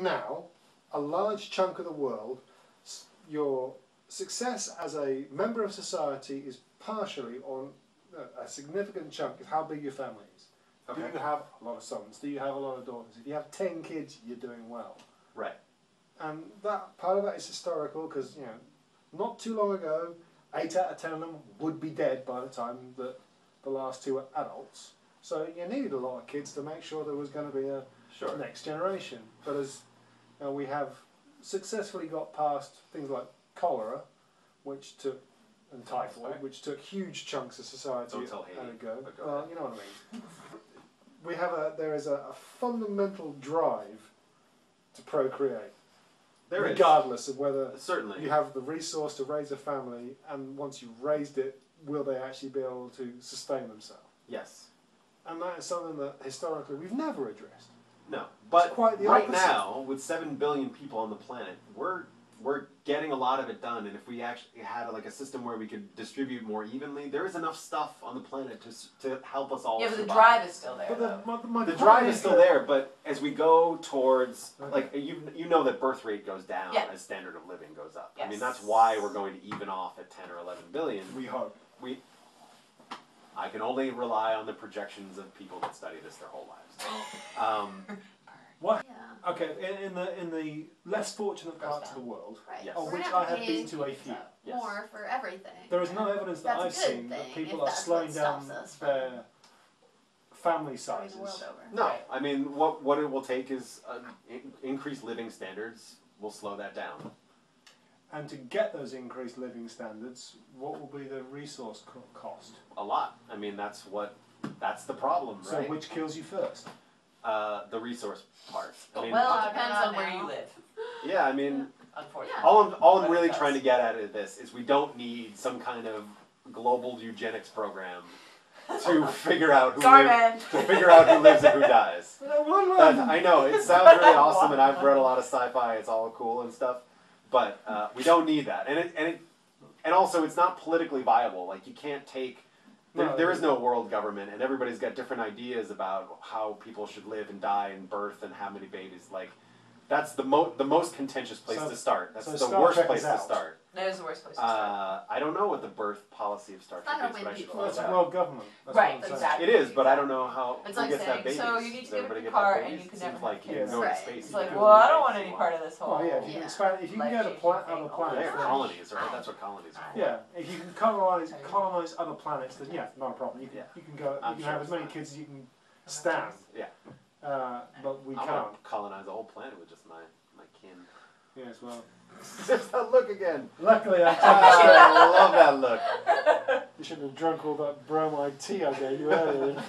now, a large chunk of the world, your success as a member of society is partially on a significant chunk of how big your family is. Okay. Do you have a lot of sons? Do you have a lot of daughters? If you have 10 kids, you're doing well. Right. And that part of that is historical because, you know, not too long ago, 8 out of 10 of them would be dead by the time that the last 2 were adults. So you needed a lot of kids to make sure there was going to be a next generation. But as you know, we have successfully got past things like cholera, which took, and typhoid, which took huge chunks of society ago. Well, you know what I mean. We have there is a fundamental drive to procreate. Regardless of whether you have the resource to raise a family, and once you've raised it, will they actually be able to sustain themselves? Yes. And that is something that historically we've never addressed. No, but quite the right opposite. now, with 7 billion people on the planet, we're getting a lot of it done. And if we actually had like a system where we could distribute more evenly, there is enough stuff on the planet to help us all. Yeah, but survive. The drive is still there. But the drive is still there, but as we go towards, like, you know that birth rate goes down as standard of living goes up. Yes. I mean, that's why we're going to even off at 10 or 11 billion. We hope. I can only rely on the projections of people that study this their whole lives. What? Yeah. Okay, in the less fortunate parts of the world, of which I have been to a few, more for everything. there is no evidence that I've seen that people are slowing down their family sizes. No, I mean, what it will take is increased living standards will slow that down. And to get those increased living standards, what will be the resource cost? A lot. I mean, that's the problem, right? So which kills you first? The resource part. I mean, well, it depends on where you live. Yeah, I mean, unfortunately. All I'm really trying to get at is this: is we don't need some kind of global eugenics program to figure out who lives and who dies. I know it sounds really awesome, and I've read a lot of sci-fi. It's all cool and stuff, but we don't need that. And also, it's not politically viable. Like, you can't take. There is no world government, and everybody's got different ideas about how people should live and die and birth and how many babies. Like, that's the most contentious place to start. That's the worst place to start. That is the worst place to start. I don't know what the birth policy of Star Trek is, but I should find It's a out. world government. That's right, what I'm exactly. It is, but I don't know how it's who like gets saying, that babies. so you need to Does get a everybody car get that and babies? you can Seems never like have you kids. go to space. It's you like, go well, to I don't want space, any part of this whole. Well, yeah, if you can expand, if you can get other planets, they're colonies, right? That's what colonies are. Yeah, if you can colonize other planets, then yeah, not a problem. You can go. You can have as many kids as you can stand. Yeah. But we I can't want to colonize the whole planet with just my kin. Yes, well. There's that look again. Luckily, I love that look. You shouldn't have drunk all that bromide tea I gave you earlier.